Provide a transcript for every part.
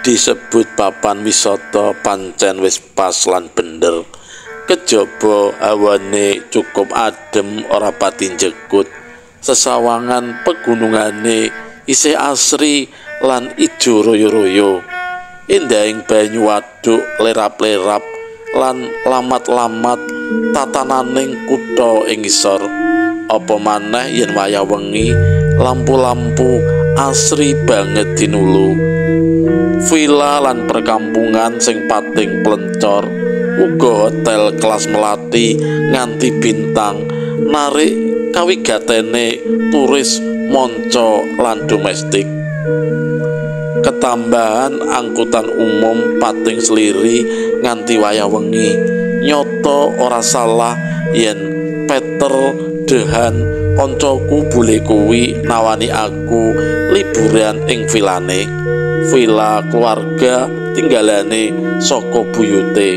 Disebut papan wisata pancen wis pas lan bener. Kejaba hawane cukup adem ora pati njekut. Sesawangan pegunungane isih asri lan ijo royo-royo. Indahing banyu waduk lerap-lerap lan lamat-lamat tatananing kutha ing ngisor. Apa maneh yen wayah wengi lampu-lampu asri banget dinulu. Villa lan perkampungan sing pating plencor, uga hotel kelas melati nganti bintang narik kawigatene turis manca lan domestik. Ketambahan angkutan umum pating sliri nganti wayah wengi. Nyoto ora salah yen Peter Dehan koncoku bule kuwi nawani aku liburan ing villane. Villa keluarga tinggalane saka buyute.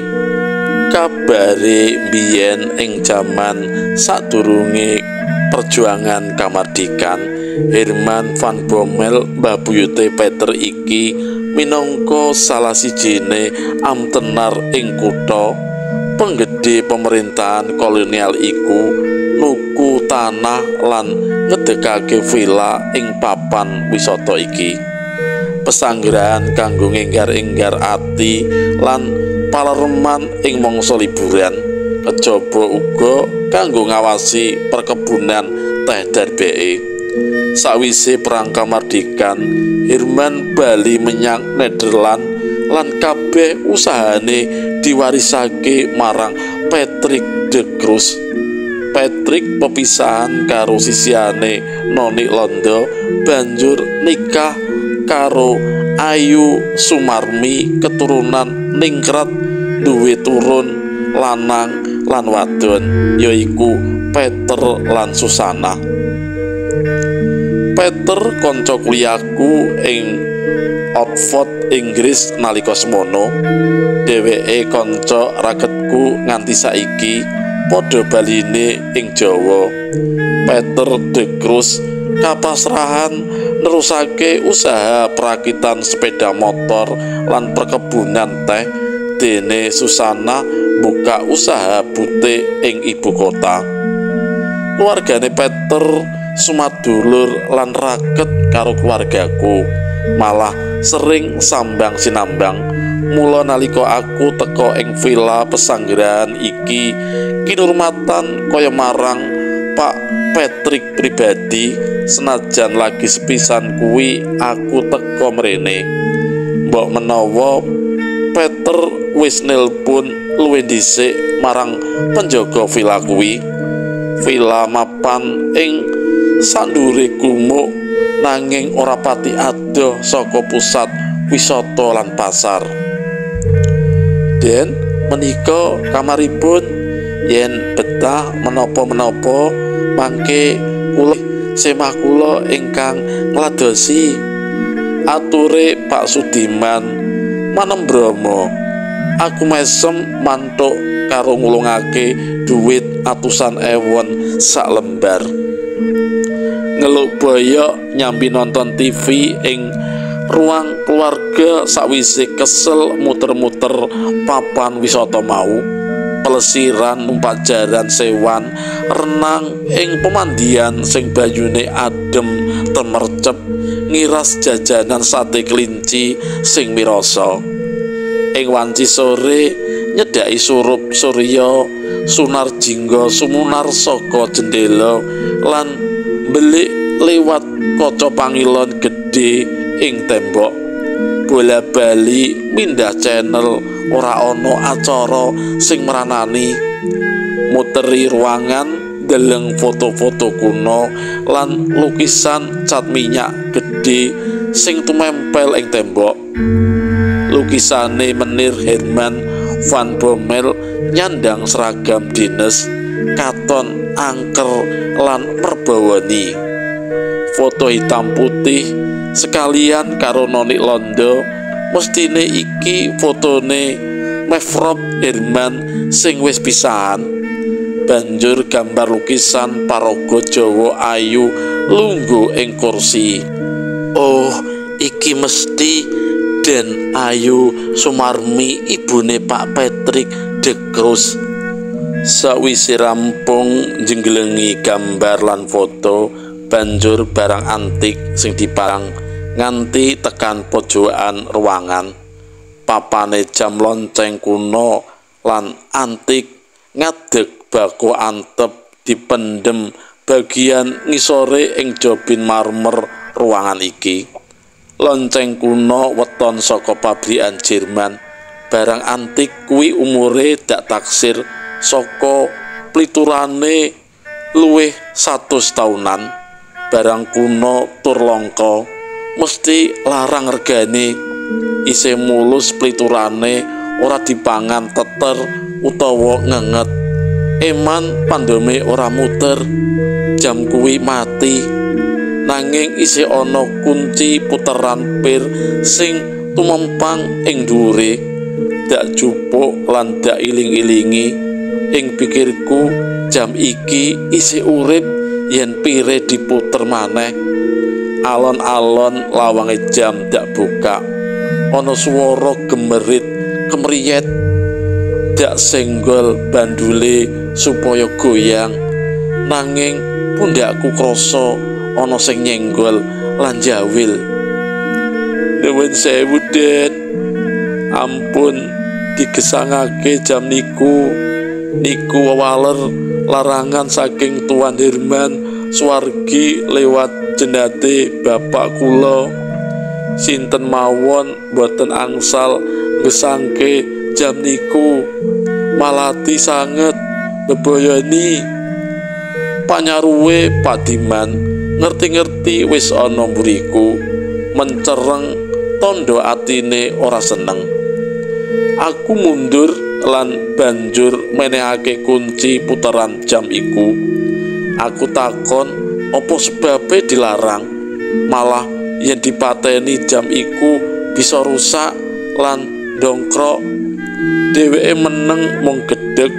Kabare biyen ing jaman sadurunge perjuangan kamardikan, Herman van Bommel mbah buyute Peter iki minangka salah sijine amtenar ing kutha penggede pemerintahan kolonial iku nuku tanah lan ngedekake villa ing papan wisata iki. Pesanggrahan kanggo ngenggar-enggar ati lan palereman ing mangsa liburan. Kejaba uga kanggo ngawasi perkebunan teh darbeke. Sawise perang kamardikan, Herman bali menyang Nederland lan kabeh usahane diwarisake marang Patrick de Cruz. Patrick pepisahan karo sisiane Noni Londo banjur nikah karo Ayu Sumarmi keturunan ningrat duwe turun lanang lan wadon yaiku Peter lan Susana. Peter kanca kuliahku ing Oxford Inggris nalika semono. Dheweke kanca ragetku nganti saiki padha baline ing Jawa. Peter de Cruz kapasrahan nerusake usaha perakitan sepeda motor lan perkebunan teh, dene Susana buka usaha butik ing ibu kota. Keluargane Peter sumadulur lan raket karo keluargaku, malah sering sambang sinambang. Mula nalika aku teka ing villa pesanggrahan iki kinurmatan kaya marang Pak Patrick pribadi, senajan lagi sepisan kuwi aku teka mrene. Mbok menawa Peter wis nelpon luwih dhisik marang penjaga villa kuwi. Villa mapan ing sandure gumuk nanging ora pati adoh saka pusat wisata lan pasar. Den menika kamaripun, yen betah menapa-menapa mangke kula semah kula ingkang ngladosi, ature Pak Sudiman Manembromo. Aku mesem mantuk karo ngulungake duit atusan ewon sak lembar. Ngeluk boyok nyambi nonton TV ing ruang keluarga sakwise kesel muter-muter papan wisata mau. Pelesiran numpak jaran sewan, renang ing pemandian sing banyune adem temercep, ngiras jajanan sate kelinci sing mirasa. Ing wanci sore nyedaki surup surya sunar jingga sumunar saka jendela lan belik liwat kaca pangilon gedhe ing tembok. Bola-bali mindah channel ora ana acara sing meranani. Muteri ruangan deleng foto-foto kuno lan lukisan cat minyak gede sing tumempel ing tembok. Lukisane menir Herman van Bommel nyandang seragam dinas katon angker lan merbawani. Foto hitam putih sekalian karo noni londo, mestine iki fotone Mevrouw Herman sing wis pisahan. Banjur gambar lukisan paraga Jawa ayu lungguh ing kursi. Oh, iki mesti Den Ayu Sumarmi, ibune Pak Patrick de Cruz. Sawise rampung njenggelengi gambar lan foto, banjur barang antik sing dipang nganti tekan pojokan ruangan. Papane jam lonceng kuno lan antik ngadeg bako antep dipendem bagian ngisore ing jobin marmer ruangan iki. Lonceng kuno weton saka pabrikan Jerman. Barang antik kuwi umure dak taksir saka pliturane luwih 100 taunan. Barang kuno tur langka mesti larang regane. Isih mulus pliturane ora dipangan teter utawa ngenget. Eman pandome ora muter, jam kuwi mati, nanging isih ana kunci puteran pir sing tumempang ing dhuwure. Dak jupuk lan dak iling-ilingi, ing pikirku jam iki isih urip yen pire diputer maneh. Alon-alon lawange jam dak buka, ana swara gemerit kemriyet. Dak senggol bandule supaya goyang, nanging pundakku krasa ana sing nyenggol lan jawil. Nuwun sewu, Den. Ampun digesangake jam niku wawaler larangan saking Tuan Herman Swargi lewat jendate bapak kula. Sinten mawon boten angsal gesangke jam niku, malati sanget bebayani. Panyaruwe Pak Diman ngerti-ngerti wis ana mburiku, mencereng tondo atine ora seneng. Aku mundur lan banjur menehake kunci puteran jam iku. Aku takon apa sebabe dilarang, malah yen dipateni jam iku bisa rusak lan dongkrok. Dheweke meneng mung gedheg,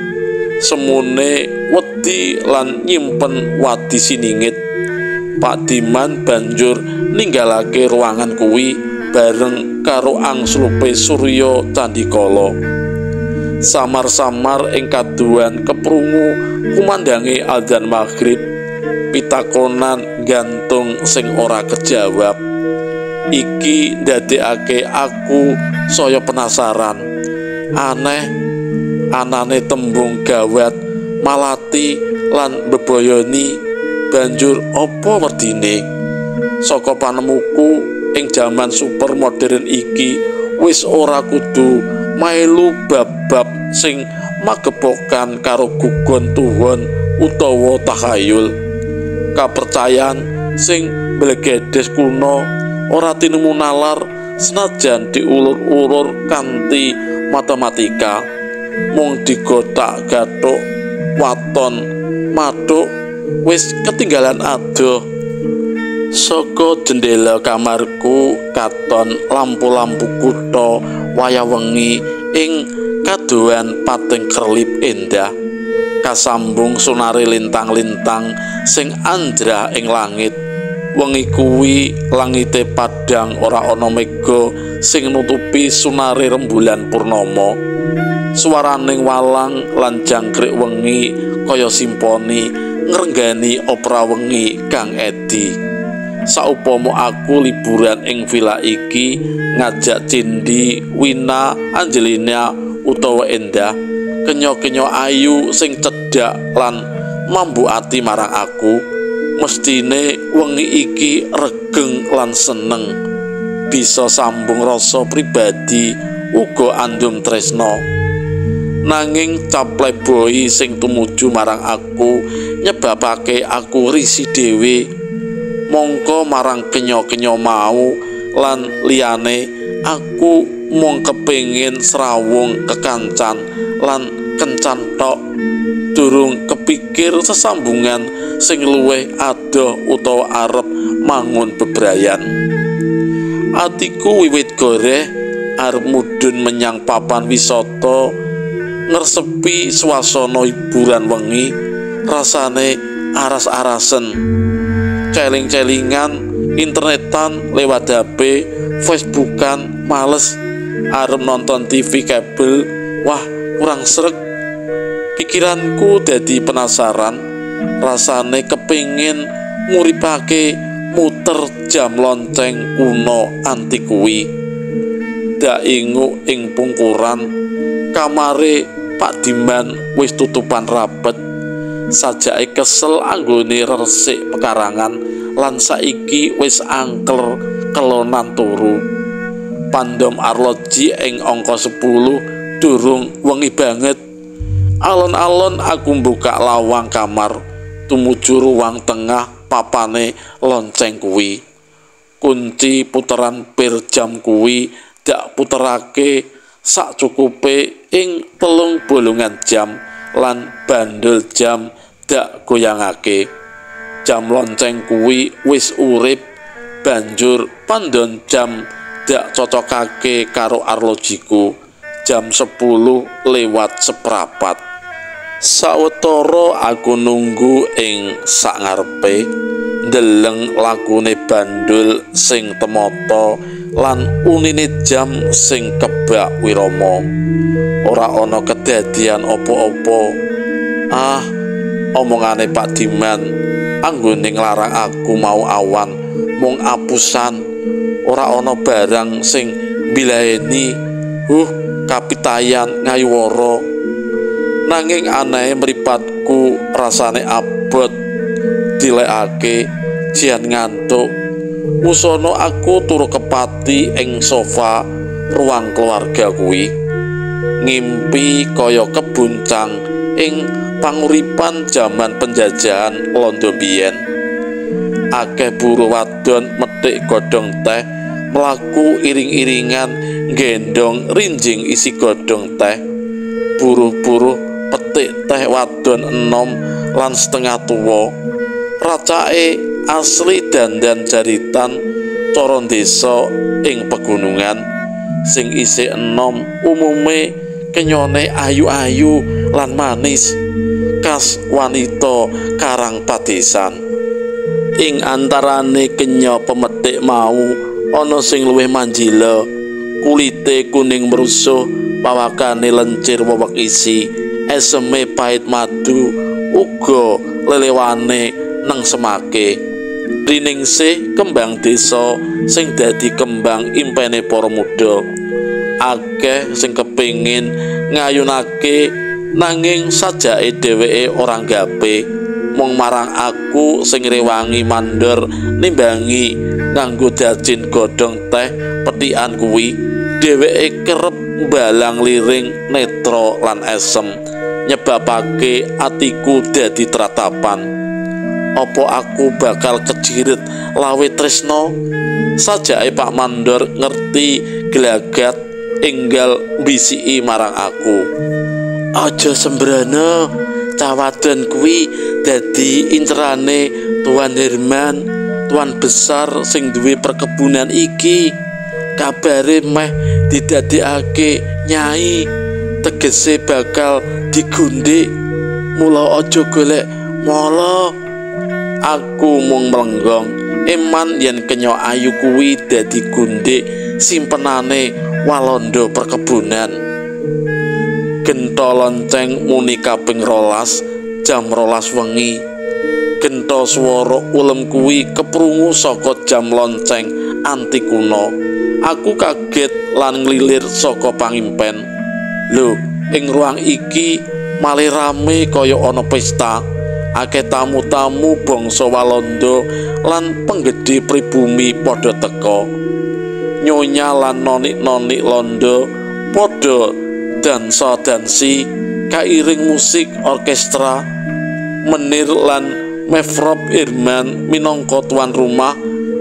semune wedi lan nyimpen wadi siningit. Pak Diman banjur ninggalake ruangan kuwi bareng karo angslupe Surya Candikala. Samar-samar ing kaduan keprungu kumandange adzan maghrib. Pitakonan gantung sing ora kejawab. Iki ndadekake aku saya penasaran. Anane tembung gawat, malati lan bebayani, banjur apa werdine? Saka panemuku ing jaman super modern iki wis ora kudu melu bab-bab sing magepokan karo gugon tuhon utawa tahayul. Kapercayan sing blegedes kuno ora tinemu nalar senajan diulur-ulur kanthi matematika. Mung digotak-gathuk waton mathuk wis ketinggalan adoh. Saka jendela kamarku katon lampu-lampu kutha wayah wengi ing kadohan pating kerlip endah, kasambung sunare lintang-lintang sing anjrah ing langit. Wengi kuwi langite padhang, ora ana mega sing nutupi sunare rembulan purnama. Swaraning walang lan jangkrik wengi kaya simponi ngrenggani opera wengi kang edi. Saupama aku liburan ing villa iki ngajak Cindy, Wina, Angelina utawa Endah, kenya-kenya ayu sing cedhak lan mambu ati marang aku, mestine wengi iki regeng lan seneng, bisa sambung rasa pribadi uga andum tresno. nanging caplebohi sing tumuju marang aku nyebabake aku risi dhewe. Mongko marang kenya-kenya mau lan liyane aku mung kepengin srawung kekancan lan kencan tok, durung kepikir sesambungan sing luwih adoh utawa arep mangun bebrayan. Atiku wiwit goreh arep mudhun menyang papan wisata, ngresepi swasana hiburan wengi, rasane aras-arasen, celing-celingan, internetan lewat HP, Facebookan, males arep nonton TV kabel, wah kurang sreg. Pikiranku dadi penasaran, rasane kepingin nguripake muter jam lonceng kuno antik kuwi. Dak ingu ing pungkuran kamare Pak Diman wis tutupan rapet, sajake kesel anggone resik pekarangan lan saiki wis angker kelonan turu. Pandom arloji ing angka 10 durung wengi banget. Alon-alon aku mbuka lawang kamar tumuju ruang tengah papane lonceng kuwi. Kunci puteran pir jam kuwi dak puterake sak cukupe ing telung bolongan jam lan bandul jam dak goyangake. Jam lonceng kuwi wis urip, banjur pandon jam dak cocokake karo arlojiku. Jam 10:04. Sawetara aku nunggu ing sak ngarepe, ndeleng lakune bandul sing temata lan unine jam sing kebak wirama. Ora ana kedadian apa-apa. Ah, omongane Pak Diman anggone nglarang aku mau awan mung apusan, ora ana barang sing mbilaheni. Kapitayan ngayuwara. Nanging aneh mripatku rasane abot dilekake jian ngantuk. Wusono aku turu kepati ing sofa ruang keluarga kuwi, ngimpi kaya kebuncang ing panguripan jaman penjajahan Londo biyen. Akeh buruh wadon methik godhong teh, mlaku iring-iringan gendong rinjing isi godhong teh. Buruh-buruh petik teh wadon enom lan setengah tuwa, racake asli dandan jaritan cara desa ing pegunungan. Sing isih enom umume kenyone ayu-ayu lan manis, khas wanita karang padesan. Ing antarane kenya pemetik mau ana sing luwih manjila, kulite kuning merusuh, pawakane lencir wewek isi, eseme pahit madu, uga lelewane neng semake. Riningsih kembang desa sing dadi kembang impene para muda. Akeh sing kepingin ngayunake nanging sajake dheweke ora gape. Mung marang aku sing rewangi mandor nimbangi nganggo dajin godhong teh petikan kuwi, dheweke kerep balang liring netra lan esem, nyebabake atiku dadi tratapan. Apa aku bakal kejirit lawe tresno? Sajake Pak Mandor ngerti gelagat enggal bisiki marang aku. Aja sembrana, cawadon kuwi dadi incerane Tuan Herman, tuan besar sing duwe perkebunan iki. Kabare meh didadekake nyai, tegese bakal digundik. Mula aja golek mala. Aku mung mlenggong, eman yen kenya ayu kuwi dadi gundik simpenane Walanda perkebunan. Genta lonceng muni kaping 12, jam 12 wengi. Genta swara ulem kuwi keprungu saka jam lonceng anti kuno. Aku kaget lan nglilir saka pangimpen. Lho, ing ruang iki malih rame kaya ana pesta. Akeh tamu-tamu bangsa Walanda lan penggede pribumi padha teka. Nyonya lan nonik-nonik Londo padha dansa-dansi kairing musik orkestra. Menir lan Mefrop Irman minangka tuan rumah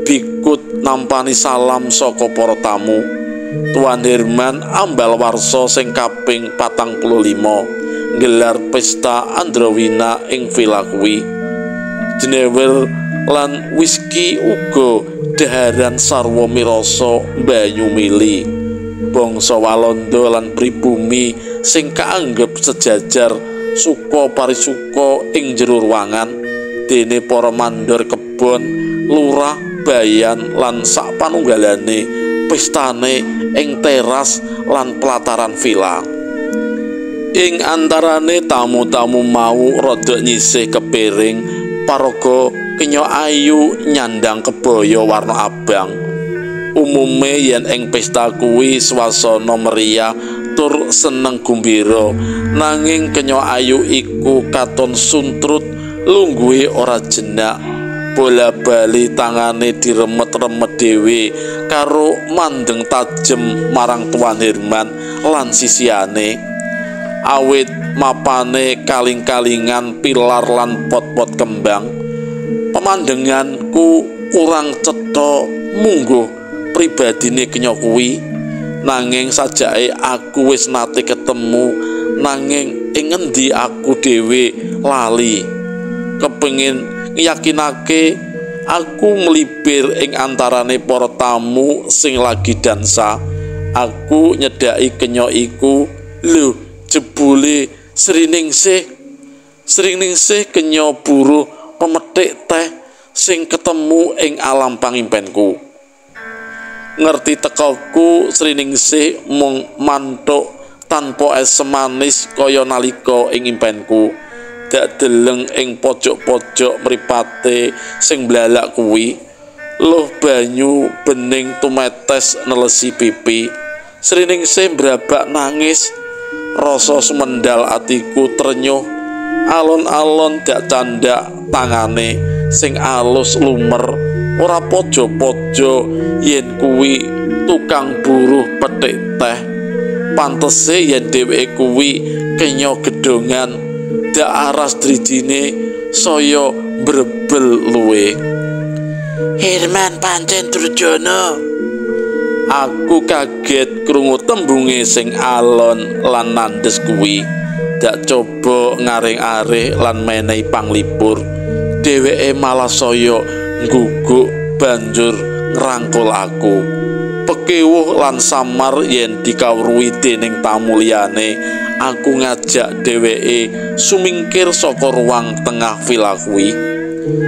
bikut nampani salam saka para tamu. Tuan Herman ambal warsa sing kaping 45 nggelar pesta Andrawina ing villa kuwi. Jenewer lan whisky uga daharan sarwa mirasa banyu mili. Bangsa Walanda lan pribumi sing kaanggep sejajar suka parisuka ing jero ruangan dene para mandor kebon, lurah, bayan lan sapanunggalane pestane ing teras lan pelataran villa. Ing antarane tamu-tamu mau rada nyisih kepiring paraga kenya ayu nyandang kebaya warna abang. Umume yen ing pesta kuwi swasana meriah tur seneng gumbira, nanging kenya ayu iku katon suntrut lungguhe ora jenak. Bola-bali tangane diremet-remet dhewe karo mandeng tajem marang Tuan Herman lan sisiane. Awit mapane kaling-kalingan pilar lan pot-pot kembang, pemandanganku kurang cetha mungguh pribadine kenya kuwi. Nanging sajake aku wis nate ketemu, nanging ing endi aku dhewe lali. Kepengin yakinake aku melipir ing antarane para tamu sing lagi dansa. Aku nyedaki kenya iku, lho jebule Sriningsih kenya buruh pemethik teh sing ketemu ing alam pangimpenku. Ngerti tekaku Sriningsih mung mantuk tanpa es manis kaya nalika ing impenku. Dak deleng ing pojok-pojok mripate sing blalak kuwi, luh banyu bening tumetes nelesi pipi. Sriningsih brabak nangis, rasa sumendal atiku trenyuh. Alon-alon dak candak tangane sing alus lumer, ora pojo-pojo yen kuwi tukang buruh petik teh. Pantese yen dheweke kuwi kenya gedongan, dak aras drijine saya brebel luwe. Herman pancen durjana. Aku kaget krungu tembunge sing alon lan nandes kuwi. Dak coba ngaring-aring lan menehi panglipur, dheweke malah saya ngguguk banjur ngrangkul aku. Pekewuh lan samar yen dikawruhi dening tamu liyane, aku ngajak dheweke sumingkir saka ruang tengah villa kuwi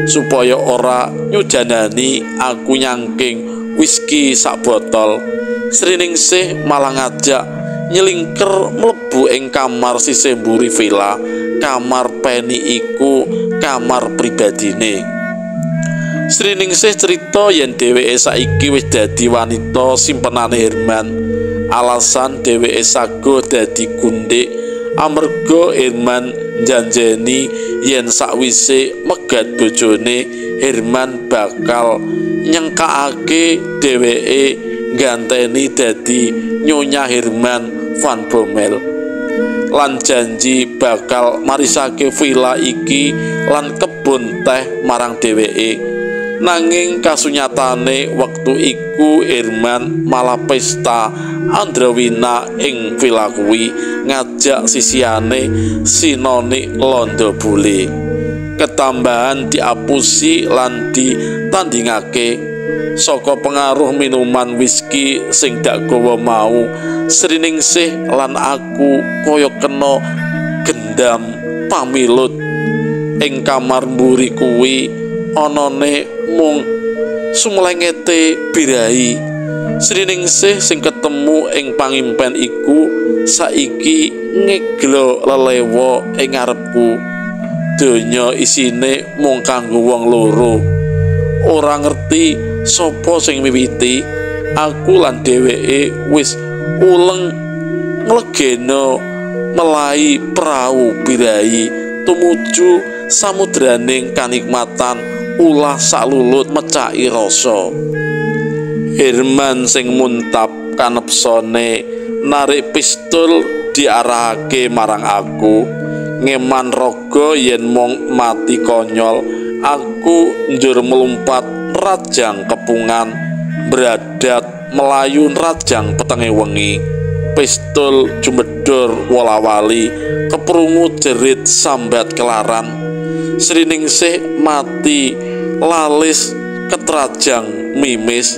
supaya ora nyujanani aku nyangking whisky sak botol. Sriningsih malah ngajak nyelingker mlebu ing kamar sisih mburi villa. Kamar Penny iku kamar pribadine. Sriningsih cerita yen dheweke saiki wis dadi wanita simpenane Herman. Alasan dheweke sago dadi gundik amarga Herman janjeni yen sakwise megat bojone, Herman bakal nyengkakake dheweke ganteni dadi Nyonya Herman van Bommel, lan janji bakal marisake villa iki lan kebun teh marang dheweke. Nanging kasunyatane wektu iku Herman malah pesta Andrawina ing villa kuwi ngajak sisiane Sinoni Londo Bule. Ketambahan diapusi lan ditandingake saka pengaruh minuman whisky sing dak gawa mau. Sriningsih lan aku kaya kena gendam pamilut. Ing kamar mburi kuwi anane mung sumlengete birahi. Sriningsih sing ketemu ing pangimpen iku saiki ngeglo lelewa ing ngarepku. Donya isine mung kanggo wong loro. Ora ngerti sapa sing miwiti. Aku lan dheweke wis uleng nglegena melahi prau birahi tumuju samudraning kanikmatan ulah salulut mecai rasa. Herman sing muntap kanepsone narik pistol diarahake marang aku. Ngeman raga yen mung mati konyol, aku njur melumpat rajang kepungan, bradat melayu rajang petenge wengi. Pistol jumedhor wola-wali, keprungu jerit sambat kelaran. Sriningsih mati lalis ketrajang mimis,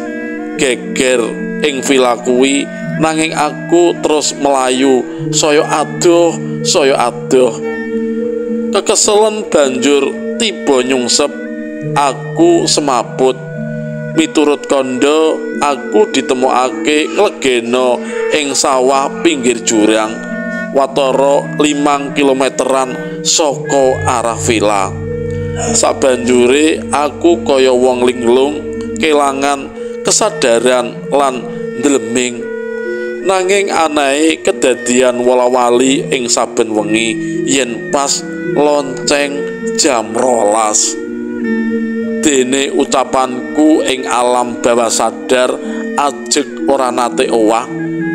geger ing vila kuwi, nanging aku terus melayu saya adoh. Kekeselen banjur tiba nyungsep, aku semaput. Miturut kandha, aku ditemokake nglegena ing sawah pinggir jurang, watara 5 kilometeran saka arah vila. Sabanjure aku kaya wong linglung, kelangan kesadaran lan ndleming. Nanging anahe kedadian wola-wali ing saben wengi yen pas lonceng jam 12. Dene ucapanku ing alam bawah sadar ajeg ora nate owah,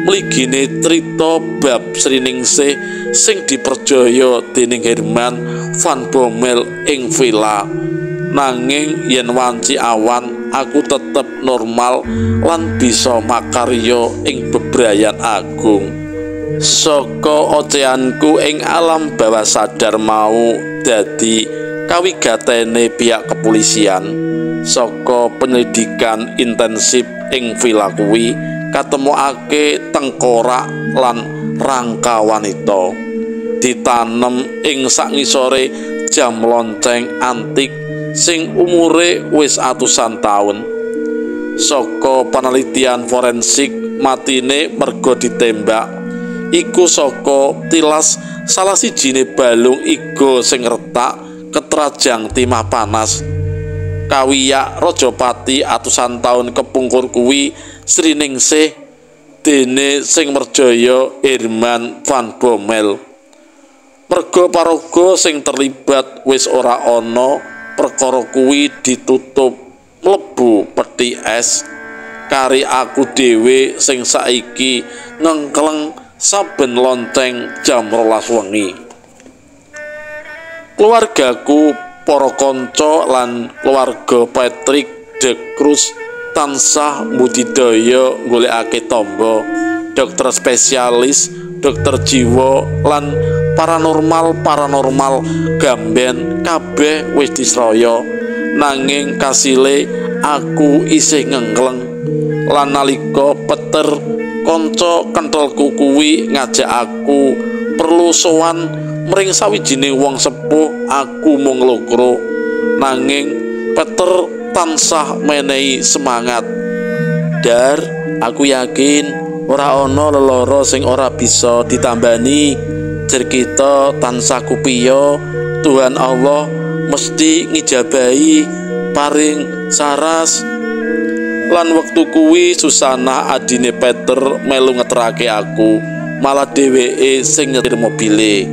mligine crita bab Sriningsih sing diperjaya dening Herman van Bommel ing villa. Nanging yen wanci awan, aku tetep normal lan bisa makarya ing bebrayan agung. Saka ocehanku ing alam bawah sadar mau dadi kawigatene pihak kepolisian. Saka penyelidikan intensif ing villa kuwi katemokake tengkorak lan rangka wanita ditanem ing sangisore jam lonceng antik sing umure wis atusan taun. Saka penelitian forensik, matine merga ditembak iku saka tilas salah sijine balung iga sing retak ketrajang timah panas. Kawiyak Rajapati atusan taun kepungkur kuwi Sriningsih, dene sing merjaya Herman van Bommel. Merga paraga sing terlibat wis ora ana, perkara kuwi ditutup mlebu peti es. Kari aku dhewe sing saiki ngengkleng saben lonceng jam 12 wengi. Keluargaku, para kanca lan keluarga Patrick de Cruz tansah mbudidaya golekake tamba, dokter spesialis, dokter jiwa lan paranormal gamben kabeh wis disraya. Nanging kasile aku isih ngengkleng. Lan nalika Peter kanca kentelku kuwi ngajak aku perlu sowan mring sawijining wong sepuh, aku mung nglokro. Nanging Peter tansah menehi semangat. Dar, aku yakin ora ana lelara sing ora bisa ditambani. Jer kita tansah kupiya, Tuhan Allah mesti ngijabahi paring saras. Lan wektu kuwi Susana adine Peter melu ngeterake aku, malah dheweke sing nyetir mobile.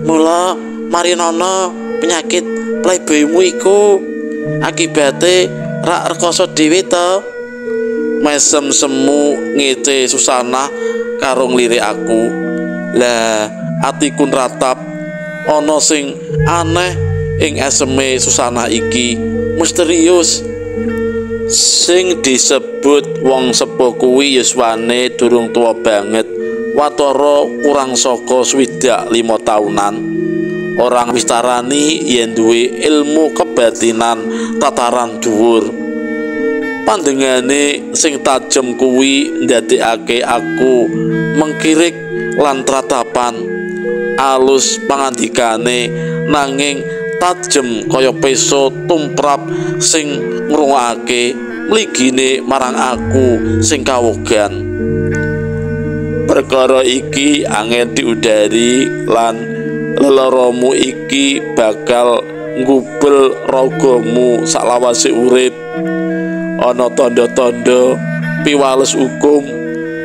Mula mari ana penyakit playboymu iku akibate rak rekoso dhewe to. Mesem semu ngece Susana karo nglirik aku. Lah atiku ratap, ana sing aneh ing eseme Susana iki, misterius. Sing disebut wong sepuh kuwi yuswane durung tuwa banget, watara kurang saka 25 taunan. Orang wistarani yen duwe ilmu kebatinan tataran dhuwur. Pandengane sing tajem kuwi ndadekake aku mengkirik lan tratapan. Alus pangandikane nanging tajem kaya peso tumrap sing ngrungokake mligine marang aku sing kawogan. Perkara iki angel diudari lan lelaramu iki bakal ngubel ragamu saklawase urip. Ana tanda-tanda piwales hukum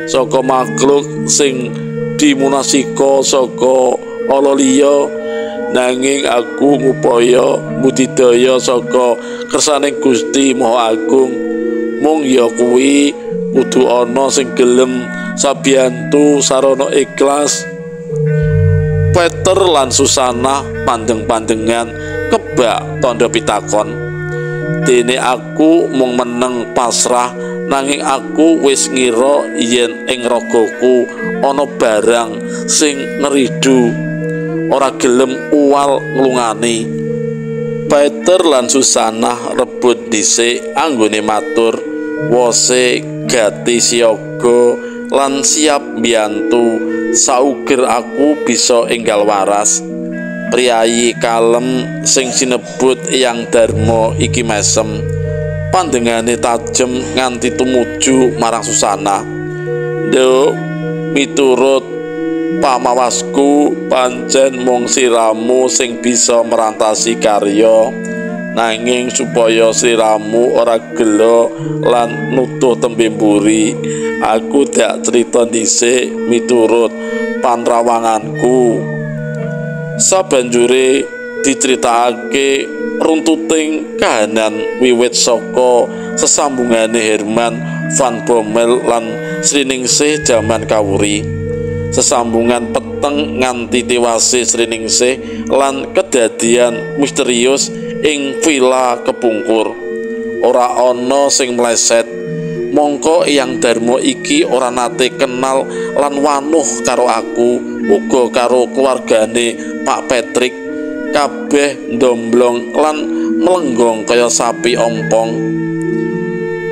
saka makhluk sing dimunasika saka ala liya, nanging aku ngupaya budidaya saka kersaning Gusti Maha Agung. Mung ya kuwi kudu ana sing gelem sabiyantu sarana ikhlas. Peter lan Susanah pandeng-pandengan kebak tandha pitakon. Dene aku mung meneng pasrah, nanging aku wis ngira yen ing ragaku ana barang sing ngeridu, ora gelem uwal nglungani. Peter lan Susanah rebut dhisik anggone matur wose gati siaga lan siap mbiyantu sauger aku bisa enggal waras. Priyayi kalem sing sinebut Eyang Darma iki mesem, pandengane tajem nganti tumuju marang Susanah. Nduk, miturut pamawasku pancen mung sliramu sing bisa merantasi karya, nanging supaya sliramu ora gelo lan nutuh tembe mburi, aku dak cerita dhisik miturut panrawanganku. Sabanjure diceritakake runtuting kahanan wiwit saka sesambungane Herman van Bommel lan Sriningsih jaman kawuri, sesambungan peteng nganti tewase Sriningsih lan kedadian misterius ing Villa Kepungkur. Ora ana sing meleset, mongko Eyang Darma iki ora nate kenal lan wanuh karo aku, uga karo keluargane Pak Patrick. Kabeh ndomblong lan melenggong kaya sapi ompong.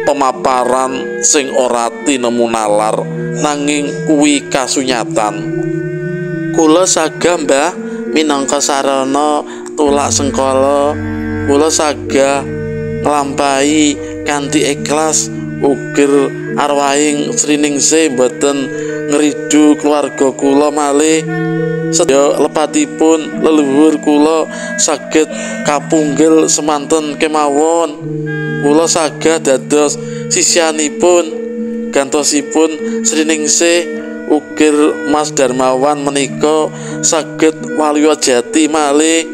Pemaparan sing ora tinemu nalar, nanging kuwi kasunyatan. Kula saga Mbah minangka sarana tulak sengkala, kula saga nglampahi kanthi ikhlas uger arwahing Sriningsih boten ngridu keluarga kula malih. Sedaya lepatipun leluhur kula saged kapunggel semanten kemawon. Kula saged dados sisyanipun gantosipun Sriningsih uger Mas Darmawan menika saged waliya jati malih.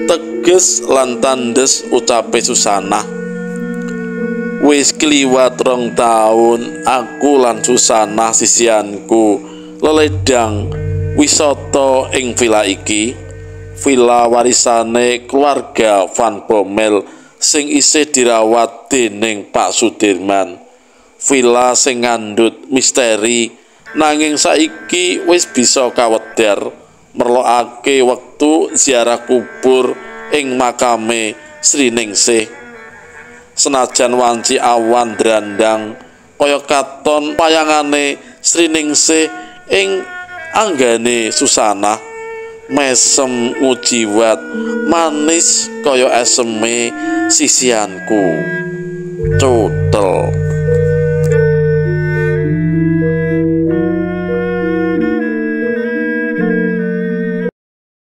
Teges lan tandes ucape Susanah. Wis kliwat 2 taun aku lan Susanah sisianku leledang wisata ing villa iki, villa warisane keluarga Van Bommel sing isih dirawat dening Pak Sudirman. Villa sing ngandhut misteri, nanging saiki wis bisa kawedar merlokake wektu ziarah kubur ing makame Sriningsih. Senajan wanci awan drandang kaya katon wayangane Sriningsih ing anggane Susanah, mesem ngujiwat manis kaya eseme sisianku. Cutel.